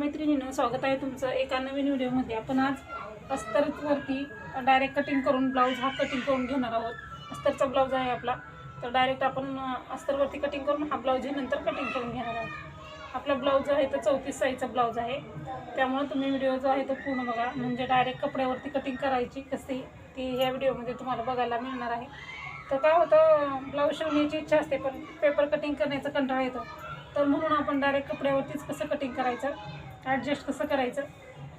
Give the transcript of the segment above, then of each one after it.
मैत्रिणींनो, स्वागत आहे तुमचं एका नवीन व्हिडिओमध्ये। आपण आज अस्तरवरती डायरेक्ट कटिंग करून ब्लाऊज हा कटिंग करून घेणार आहोत। अस्तरचा ब्लाऊज आहे आपला, तर डायरेक्ट आपण अस्तरवरती कटिंग करून हा ब्लाऊज हे नंतर कटिंग करून घेणार आहोत। आपला ब्लाऊज जो आहे तो 34 साईजचा ब्लाऊज आहे, त्यामुळे तुम्ही व्हिडिओ जो आहे तो पूर्ण बघा, म्हणजे डायरेक्ट कपड्यावरती कटिंग करायची कशी ती ह्या व्हिडिओमध्ये तुम्हाला बघायला मिळणार आहे। तर काय होतं, ब्लाऊज शिवण्याची इच्छा असते पण पेपर कटिंग करण्याचा कंटाळा येतो, तर म्हणून आपण डायरेक्ट कपड्यावरतीच कसं कटिंग करायचं, ॲडजस्ट कसं करायचं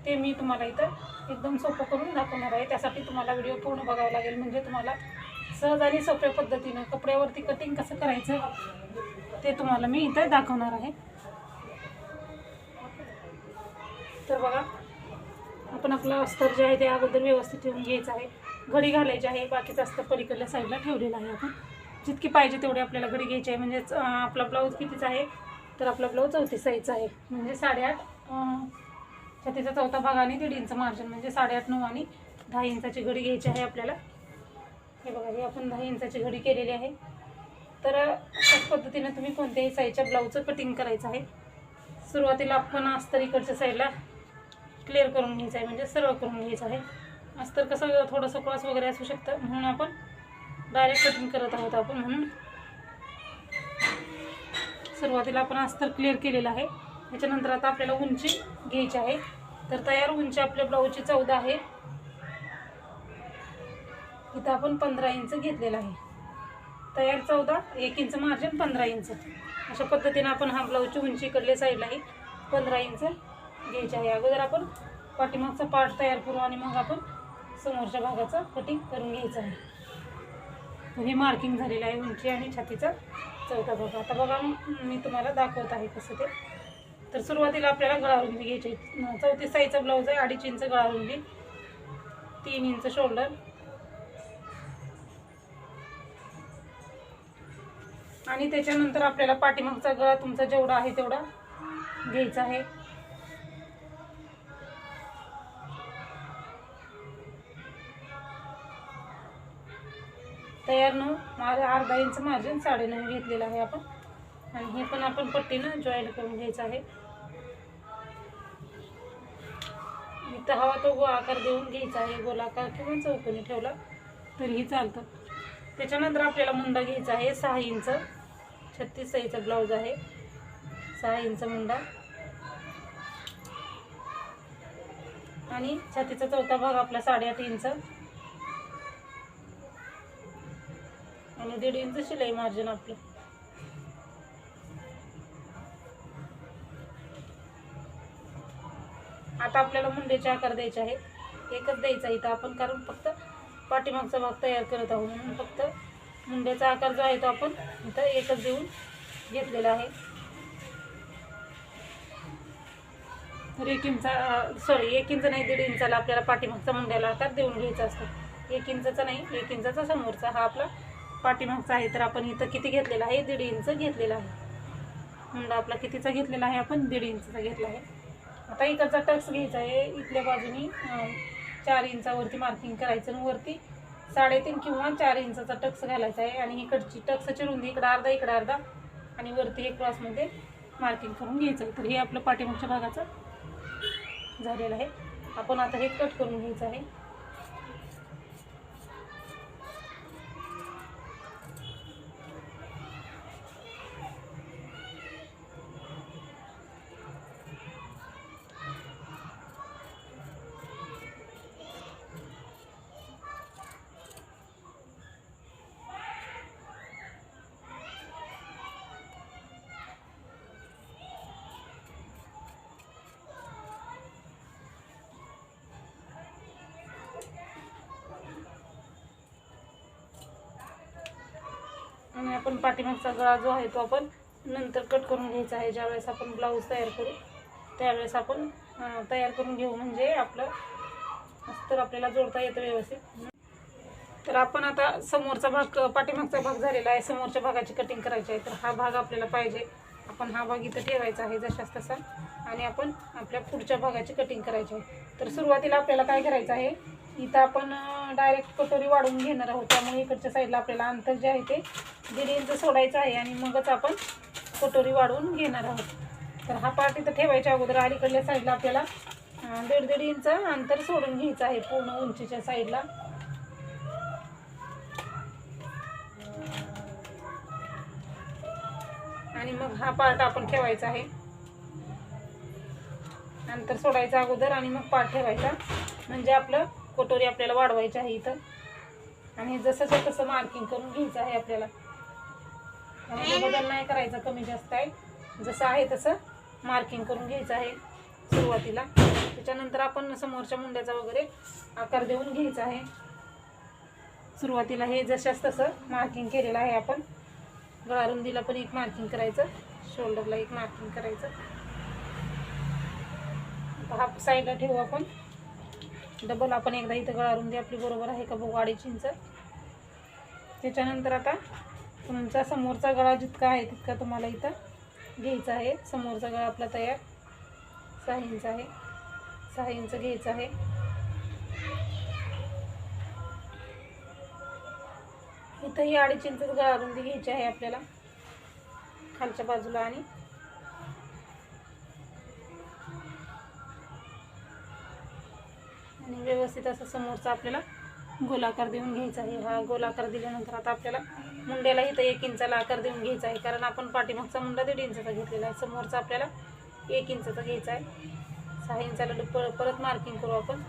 ते मी तुम्हाला इथं एकदम सोपं करून दाखवणार आहे। त्यासाठी तुम्हाला व्हिडिओ पूर्ण बघावा लागेल, म्हणजे तुम्हाला सहज आणि सोप्या पद्धतीनं कपड्यावरती कटिंग कसं करायचं ते तुम्हाला मी इथं दाखवणार आहे। तर बघा, आपण आपलं अस्तर जे आहे ते अगोदर व्यवस्थित ठेवून घ्यायचं आहे। घडी घालायची आहे, बाकीचं अस्तर पलीकडल्या साईडला ठेवलेलं आहे। आपण जितकी पाहिजे तेवढी आपल्याला घडी घ्यायची आहे। म्हणजे आपला ब्लाऊज कितीचा आहे, तर आपला ब्लाऊज 34 साईजचा आहे, म्हणजे 8.5 छातीचा चौथा भाग आणि 1.5 इंच मार्जिन, म्हणजे 8.5, 9 आणि 10 इंचाची घडी घ्यायची आहे आपल्याला। हे बघा, हे आपण 10 इंचाची घडी केलेली आहे। तर अशाच पद्धतीने तुम्ही कोणत्याही साईजच्या ब्लाऊजचं कटिंग करायचं आहे। सुरुवातीला आपण अस्तर इकडच्या साईडला क्लिअर करून घ्यायचं आहे, म्हणजे सरळ करून घ्यायचं आहे। अस्तर कसं थोडंसं क्रॉस वगैरे असू शकतं, म्हणून आपण डायरेक्ट कटिंग करत आहोत आपण। म्हणून सुरुवातीला आपण अस्तर क्लिअर केलेलं आहे। त्याच्यानंतर आता आपल्याला उंची घ्यायची आहे। तर तयार उंची आपल्या ब्लाऊजची 14 आहे, इथं आपण 15 इंच घेतलेला आहे। तयार 14, 1 इंच मार्जिन, 15 इंच, अशा पद्धतीने आपण हा ब्लाऊजची उंची इकडल्या साईडलाही 15 इंच घ्यायची आहे। अगोदर आपण पाठीमागचा पार्ट तयार करू आणि मग आपण समोरच्या भागाचं कटिंग करून घ्यायचं आहे। तर हे मार्किंग झालेलं आहे उंची आणि छातीचा चौथा भाग। आता बघा, मी तुम्हाला दाखवत आहे कसं ते। तर सुरुवातीला आपल्याला गळारुंदी घ्यायची। 34 साईजचा ब्लाऊज आहे, 2.5 इंच गळारुंदी, 3 इंच शोल्डर आणि त्याच्यानंतर आपल्याला पाठीमागचा गळा तुमचा जेवढा आहे तेवढा घ्यायचा आहे। तयार 9, अर्धा इंच मार्जिन, 9.5 घेतलेला आहे आपण, आणि हे पण आपण पट्टीनं जॉईंट करून घ्यायचं आहे। इथं हवा तो आकार देऊन घ्यायचा आहे, गोलाकार किंवा चौकोनी ठेवला तरीही चालतं। त्याच्यानंतर आपल्याला मुंडा घ्यायचा आहे 6 इंच, 36 साईजचा ब्लाऊज आहे, 6 इंच मुंडा, आणि छातीचा चौथा भाग आपला 8.5 इंच आणि 1.5 इंच शिलाई मार्जिन आपलं। आता आपल्याला मुंड्याचे आकार द्यायचे आहे, एकच द्यायचा इथं आपण, कारण फक्त पाठीमागचा भाग तयार करत आहोत, म्हणून फक्त मुंड्याचा आकार जो आहे तो आपण इथं एकच देऊन घेतलेला आहे। तर 1 इंच नाही, 1.5 इंचाला आपल्याला पाठीमागचा मुंड्याला आकार देऊन घ्यायचा असतो। 1 इंचाचा नाही, 1 इंचाचा समोरचा हा आपला पाठीमागचा आहे। तर आपण इथं किती घेतलेला आहे, 1.5 इंच घेतलेला आहे। मुंडा आपला कितीचा घेतलेला आहे, आपण 1.5 इंचचा घेतला आहे। आता इकडचा टक्स घ्यायचा आहे, इथल्या बाजूनी 4 इंचावरती मार्किंग करायचं आणि वरती 3.5 किंवा 4 इंचाचा टक्स घालायचा आहे। आणि इकडची टक्सची रुंदी इकडं अर्धा, इकडं अर्धा, आणि वरती एक क्रॉसमध्ये मार्किंग करून घ्यायचं आहे। तर हे आपलं पाठीमागच्या भागाचं झालेलं आहे। आपण आता हे कट करून घ्यायचं आहे। आणि आपण पाठीमागचा गळा जो आहे तो आपण नंतर कट करून घ्यायचा आहे। ज्यावेळेस आपण ब्लाऊज तयार करू त्यावेळेस आपण तयार करून घेऊ, म्हणजे आपलं अस्तर आपल्याला जोडता येतं व्यवस्थित। तर आपण आता समोरचा भाग, पाठीमागचा भाग झालेला आहे, समोरच्या भागाची कटिंग करायची आहे। तर हा भाग आपल्याला पाहिजे, आपण हा भाग इथं ठेवायचा आहे जशास तसा, आणि आपण आपल्या पुढच्या भागाची कटिंग करायची आहे। तर सुरुवातीला आपल्याला काय करायचं आहे, इथं आपण डायरेक्ट कटोरी वाढवून घेणार आहोत, त्यामुळे इकडच्या साईडला आपल्याला अंतर जे आहे ते 1.5 इंच सोडायचं आहे, आणि मगच आपण कटोरी वाढवून घेणार आहोत। तर हा पार्ट इथं ठेवायच्या अगोदर अलीकडल्या साईडला आपल्याला 1.5 इंच अंतर सोडून घ्यायचं आहे पूर्ण उंचीच्या साईडला. आणि मग हा पार्ट आपण ठेवायचा आहे. अंतर सोडायचं अगोदर आणि मग पार्ट ठेवायचा, म्हणजे आपलं कटोरी आपल्याला वाढवायची आहे इथं. आणि जसंच्या तसं मार्किंग करून घ्यायचं आहे आपल्याला. त्यामध्ये बदल नाही करायचा, कमी जास्त आहे, जसं आहे तसं मार्किंग करून घ्यायचं आहे सुरुवातीला. त्याच्यानंतर आपण समोरच्या मुंड्याचा वगैरे आकार देऊन घ्यायचा आहे. सुरुवातीला हे जशाच तसं मार्किंग केलेलं आहे आपण. गळा रुंदीला पण एक मार्किंग करायचं, शोल्डरला एक मार्किंग करायचं. हा साईडला ठेवू आपण. डबल आपण एकदा इथं गळा रुंदी आपली बरोबर आहे का बघू, 2.5 इंच. त्याच्यानंतर आता तुमचा समोरचा गळा जितका आहे तितका तुम्हाला इथं घ्यायचा आहे. समोरचा गळा आपला तयार 6 इंच आहे, 6 इंच घ्यायचा आहे. इथंही 2.5 इंच गळा रुंदी घ्यायची आहे आपल्याला खालच्या बाजूला. आणि व्यवस्थित असं समोरचा आपल्याला गोलाकार देऊन घ्यायचा आहे. हा गोलाकार दिल्यानंतर आता आपल्याला मुंड्याला इथं 1 इंचाला आकार देऊन घ्यायचा आहे, कारण आपण पाठीमागचा मुंडा 1.5 इंचाचा घेतलेला आहे. समोरचा आपल्याला 1 इंचाचा घ्यायचा आहे. 6 इंचाला परत मार्किंग करू आपण.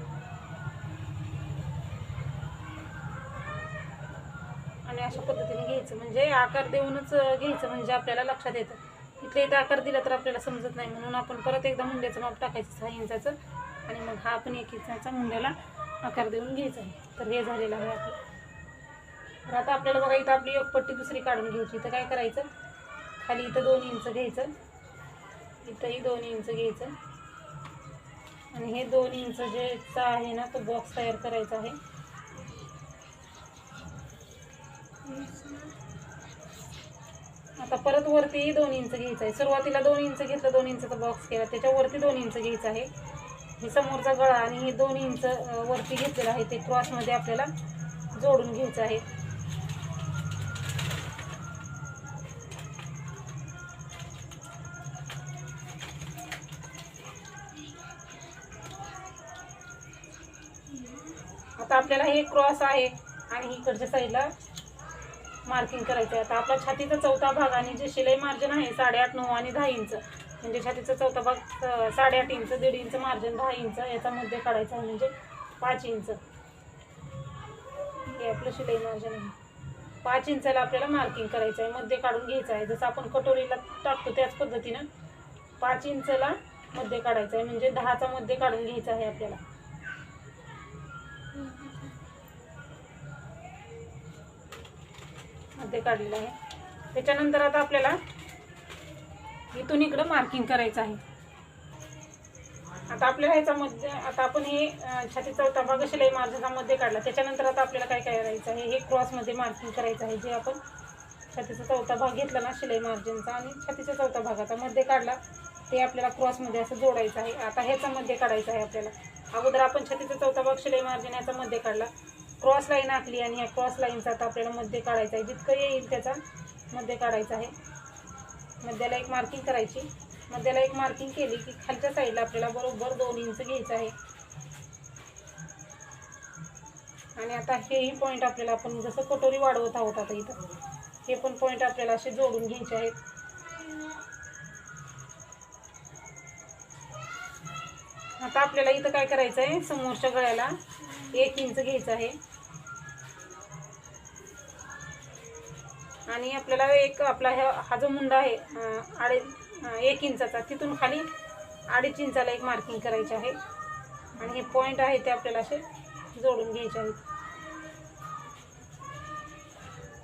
आणि अशा पद्धतीने घ्यायचं, म्हणजे आकार देऊनच घ्यायचं, म्हणजे आपल्याला लक्षात येतं. इथल्या इथं आकार दिला तर आपल्याला समजत नाही, म्हणून आपण परत एकदा मुंड्याचं माप टाकायचं 6 इंचाचं. आणि मग हा आपण 1 इंचाचा मुंड्याला आकार देऊन घ्यायचा आहे. तर हे झालेलं आहे आपलं. तर आता आपल्याला बघा इथं आपली एक पट्टी दुसरी काढून घ्यायची. इथं काय करायचं, खाली इथं 2 इंच घ्यायचं, इथंही 2 इंच घ्यायचं. आणि हे 2 इंच जेचा आहे ना तो बॉक्स तयार करायचा आहे. आता परत वरती 2 इंच घ्यायचं आहे. सुरुवातीला 2 इंच घेतलं, 2 इंचचा बॉक्स केला, त्याच्यावरती 2 इंच घ्यायचं आहे. हे समोरचा गळा आणि हे 2 इंच वरती घेतलेलं आहे ते क्रॉसमध्ये आपल्याला जोडून घ्यायचं आहे. आता आपल्याला हे क्रॉस आहे आणि इकडच्या साईडला मार्किंग करायचं आहे. आता आपला छातीचा चौथा भाग आणि जे शिलाई मार्जिन आहे 8.5, 9 आणि 10 इंच, म्हणजे छातीचा चौथा भाग 8.5 इंच, 1.5 इंच मार्जिन, 10 इंच याचा मध्ये काढायचा आहे, म्हणजे 5 इंच हे आपलं शिलाई मार्जिन आहे. 5 इंचाला आपल्याला मार्किंग करायचं आहे, मध्ये काढून घ्यायचं आहे. जसं आपण कटोरीला टाकतो त्याच पद्धतीनं 5 इंचाला मध्ये काढायचं आहे, म्हणजे 10चा मध्ये काढून घ्यायचा आहे आपल्याला. मध्ये काढलेलं आहे. त्याच्यानंतर आता आपल्याला इथून इकडं मार्किंग करायचं आहे. आता आपल्याला ह्याच्यामध्ये आता आपण हे छातीचा चौथा भाग शिलाई मार्जिनचा मध्ये काढला. त्याच्यानंतर आता आपल्याला काय काय करायचं आहे, हे क्रॉसमध्ये मार्किंग करायचं आहे. जे आपण छातीचा चौथा भाग घेतला ना शिलाई मार्जिनचा आणि छातीचा चौथा भाग आता मध्ये काढला ते आपल्याला क्रॉसमध्ये असं जोडायचं आहे. आता ह्याचा मध्ये काढायचं आहे आपल्याला. अगोदर आपण छातीचा चौथा भाग शिलाई मार्जिन याचा मध्ये काढला, क्रॉस लाईन आखली आणि ह्या क्रॉस लाईनचा आता आपल्याला मध्ये काढायचा आहे. जितकं येईल त्याचा मध्ये काढायचा आहे. मध्याला एक मार्किंग करायची. मध्याला एक मार्किंग केली की खालच्या साईडला आपल्याला बरोबर 2 इंच घ्यायचं आहे. आणि आता हेही पॉईंट आपल्याला आपण जसं कटोरी वाढवत आहोत आता इथं हे पण पॉईंट आपल्याला असे जोडून घ्यायचे आहेत. आता आपल्याला इथं काय करायचं आहे, समोरच्या गळ्याला 1 इंच घ्यायचं आहे. आणि आपल्याला एक आपला हा जो मुंडा आहे 1 इंचाचा, तिथून खाली 2.5 इंचाला एक मार्किंग करायचे आहे. आणि हे पॉईंट आहे ते आपल्याला असे जोडून घ्यायचे आहेत.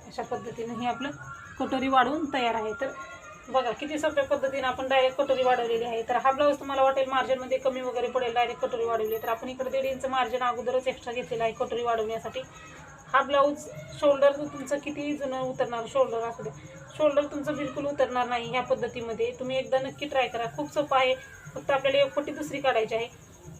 अशा पद्धतीने हे आपलं कटोरी वाढवून तयार आहे. तर बघा किती सोप्या पद्धतीने आपण डायरेक्ट कटोरी वाढवलेली आहे. तर हा ब्लाऊज तुम्हाला वाटेल मार्जिनमध्ये कमी वगैरे पडेल डायरेक्ट कटोरी वाढवली, तर आपण इकडे 1.5 इंच मार्जिन अगोदरच एक्स्ट्रा घेतलेला आहे कटोरी वाढवण्यासाठी. हा ब्लाऊज शोल्डर तुमचं किती जुनं उतरणार, शोल्डर असू दे, शोल्डर तुमचं बिलकुल उतरणार नाही. ह्या पद्धतीमध्ये तुम्ही एकदा नक्की ट्राय करा. खूप सोपं आहे. फक्त आपल्याला एक पट्टी दुसरी काढायची आहे.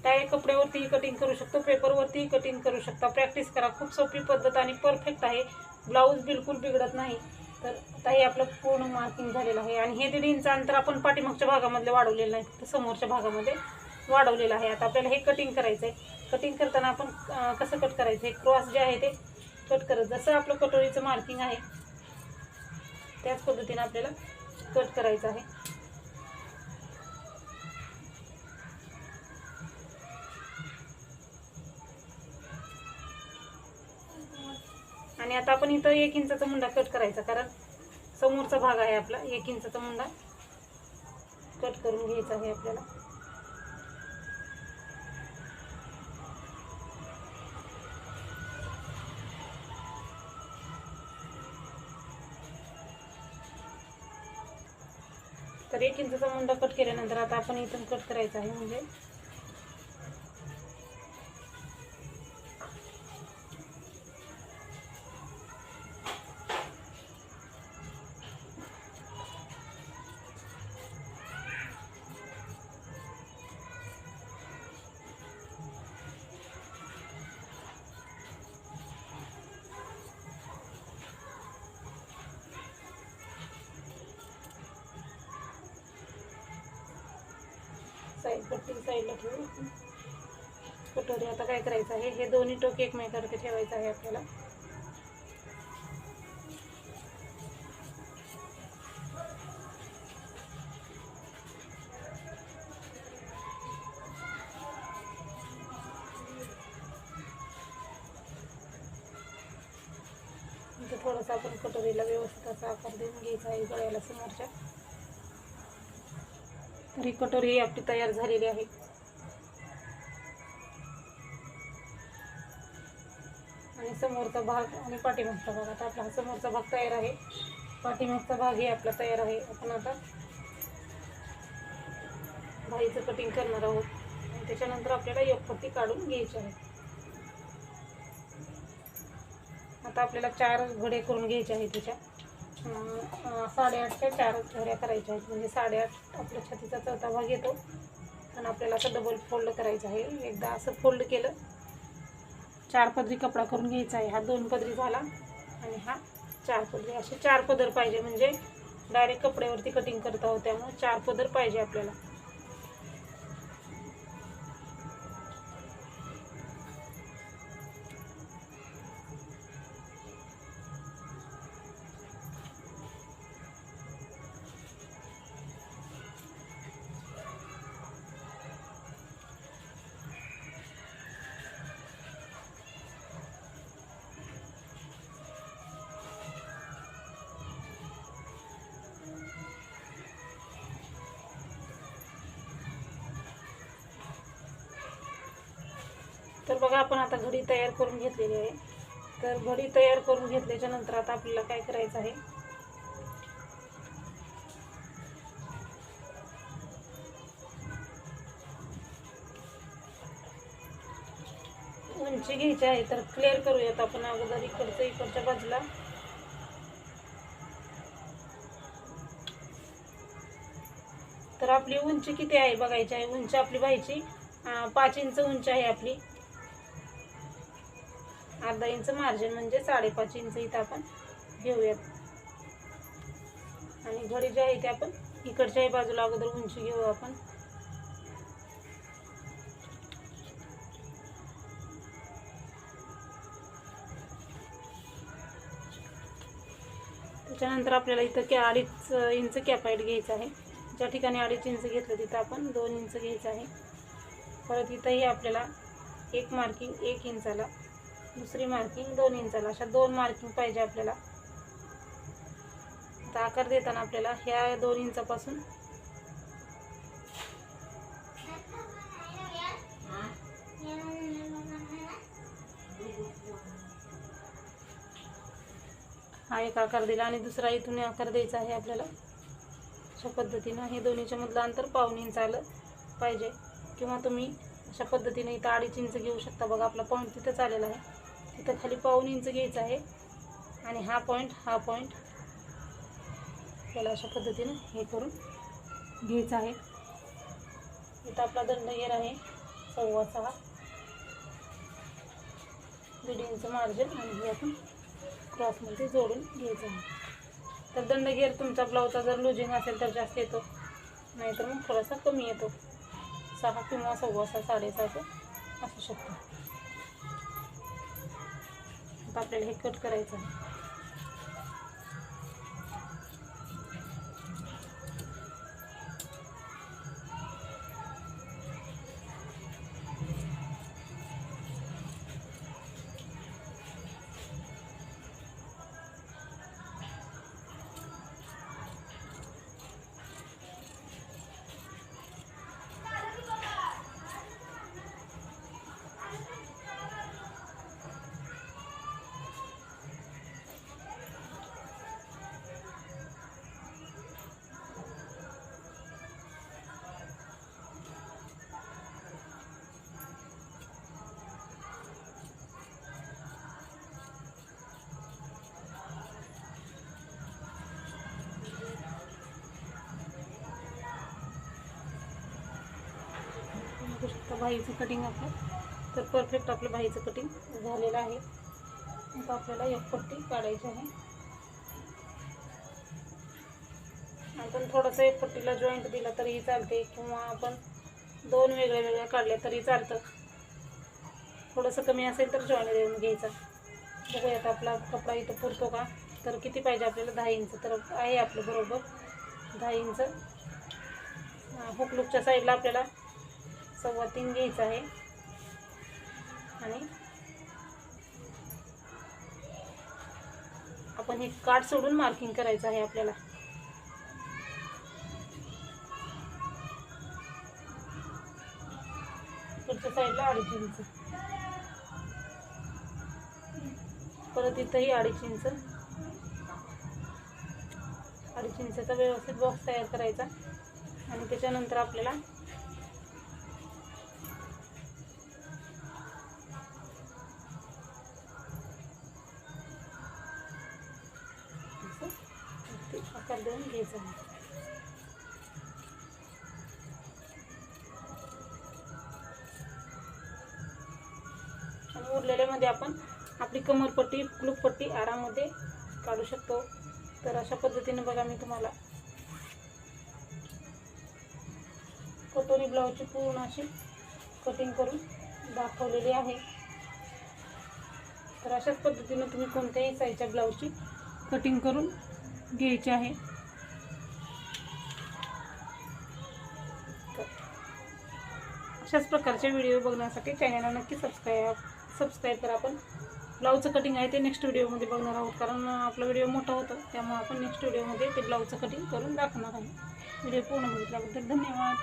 डायरेक्ट कपड्यावरतीही कटिंग करू शकतो, पेपरवरतीही कटिंग करू शकता. प्रॅक्टिस करा. खूप सोपी पद्धत आणि परफेक्ट आहे. ब्लाऊज बिलकुल बिघडत नाही. तर आता हे आपलं पूर्ण मार्किंग झालेलं आहे आणि हे 1.5 इंच अंतर आपण पाठीमागच्या भागामधले वाढवलेलं नाही, फक्त समोरच्या भागामध्ये वाढवलेलं आहे. आता आपल्याला हे कटिंग करायचं आहे. कटिंग करताना आपण कसं कट करायचं आहे, क्रॉस जे आहे ते कट करत, जसं आपलं कटोरीचं मार्किंग आहे त्याच पद्धतीने आपल्याला कट करायचं आहे. आणि आता आपण इथं 1 इंचाचा मुंडा कट करायचा, कारण समोरचा भाग आहे आपला. 1 इंचाचा मुंडा कट करून घ्यायचा आहे आपल्याला. तर 1 इंचाचा मुंडा कट केल्यानंतर आता आपण इथून कट करायचा आहे. म्हणजे साईड पट्टी साईडला ठेवू. कटोरी आता काय करायचं आहे, हे दोन्ही टोक एकमेकांकडे ठेवायचं आहे आपल्याला. इथे थोडंसं आपण कटोरीला व्यवस्थित असा आकार देऊन घ्यायचा आहे गळ्याला समोरच्या. तर ही कटोरी आपली तयार झालेली आहे. आणि समोरचा भाग आणि पाठीमागचा भाग, आता आपला हा समोरचा भाग तयार आहे, पाठीमागचा भाग हे आपला तयार आहे. आपण आता भाईचं कटिंग करणार आहोत आणि त्याच्यानंतर आपल्याला एक पट्टी काढून घ्यायची आहे. आता आपल्याला 4 घडे करून घ्यायचे आहेत. त्याच्या 8.5च्या 4 घड्या करायच्या आहेत. म्हणजे 8.5 आपल्या छातीचा चौथा भाग येतो. आणि आपल्याला असं डबल फोल्ड करायचं आहे. एकदा असं फोल्ड केलं, 4 पदरी कपडा करून घ्यायचा आहे. हा 2 पदरी झाला आणि हा 4 पदरी. असे 4 पदर पाहिजे, म्हणजे डायरेक्ट कपड्यावरती कटिंग करत आहोत त्यामुळे 4 पदर पाहिजे आपल्याला. तर बघा, आपण आता घडी तयार करून घेतलेली आहे. तर घडी तयार करून घेतल्याच्या नंतर आता आपल्याला काय करायचं आहे, उंची घ्यायची आहे. तर क्लिअर करूयात आपण अगोदर इकडच्या बाजूला. तर आपली उंची किती आहे बघायची आहे. उंची आपली बाईची 5 इंच उंची आहे आपली. अर्धा इंच मार्जिन म्हणजे 5.5 इंच इथं आपण घेऊयात. आणि घडी जी आहे ते आपण इकडच्याही बाजूला अगोदर उंची घेऊ आपण. त्याच्यानंतर आपल्याला इथं 2.5 इंच कॅपाईट घ्यायचं आहे. ज्या ठिकाणी 2.5 इंच घेतलं तिथं आपण 2 इंच घ्यायचं आहे. परत इथंही आपल्याला एक मार्किंग 1 इंचाला, दुसरी मार्किंग 2 इंचाला, अशा 2 मार्किंग पाहिजे आपल्याला. आता आकार देताना आपल्याला ह्या 2 इंचापासून हा एक आकार दिला आणि दुसरा इथून आकार द्यायचा आहे आपल्याला. अशा पद्धतीनं हे दोन्हीच्या मधलं अंतर 1.5 इंच आलं पाहिजे. किंवा तुम्ही अशा पद्धतीने इथं 2.5 इंच घेऊ शकता. बघा, आपला पॉईंट तिथंच आलेला आहे. तिथं खाली 1.5 इंच घ्यायचं आहे आणि हा पॉईंट त्याला अशा पद्धतीनं हे करून घ्यायचं आहे. इथं आपला दंड येणार आहे 6.25, 1.5 इंच मार्जिन, आणि हे आपण क्रॉसमध्ये जोडून घ्यायचं आहे. तर दंड घेर तुमचा ब्लाऊजचा जर लुजिंग असेल तर जास्त येतो, नाहीतर मग थोडासा कमी येतो, 6 किंवा 6.25 6.5 असू शकतो. आता आपल्याला हे कट करायचं आहे. बघू शकता बाहीचं कटिंग आपलं तर परफेक्ट आपलं बाहीचं कटिंग झालेलं आहे. आता आपल्याला एक पट्टी काढायची आहे. आपण थोडंसं एक पट्टीला जॉईंट दिला तरीही चालते, किंवा आपण 2 वेगळ्या काढल्या तरी चालतं. थोडंसं कमी असेल तर जॉईंट देऊन घ्यायचा. बघूयात आपला कपडा इथं पुरतो का, तर किती पाहिजे आपल्याला 10 इंच तर आहे आपलं बरोबर 10 इंच. हुक लूपच्या साईडला आपल्याला 3.25 घ्यायचं आहे आणि आपण हे काठ सोडून मार्किंग करायचं आहे आपल्याला. पुढच्या साईडला 2.5 इंच, परत इथंही 2.5 इंच. 2.5 इंचाचा व्यवस्थित बॉक्स तयार करायचा आणि त्याच्यानंतर आपल्याला आकार देऊन घ्यायचा आहे. आणि उरलेल्यामध्ये आपण आपली कमरपट्टी लूपपट्टी आराममध्ये काढू शकतो. तर अशा पद्धतीने बघा मी तुम्हाला कटोरी ब्लाऊजची पूर्ण अशी कटिंग करून दाखवलेली आहे. तर अशाच पद्धतीने तुम्ही कोणत्याही साईजच्या ब्लाऊजची कटिंग करून घ्यायची आहे. अशाच प्रकारचे व्हिडिओ बघण्यासाठी चॅनलला नक्की सबस्क्राईब करा. आपण ब्लाऊजचं कटिंग आहे ते नेक्स्ट व्हिडिओमध्ये बघणार आहोत, कारण आपला व्हिडिओ मोठा होतो त्यामुळे आपण नेक्स्ट व्हिडिओमध्ये ते ब्लाऊजचं कटिंग करून दाखवणार आहे. व्हिडिओ पूर्ण बघितल्याबद्दल धन्यवाद.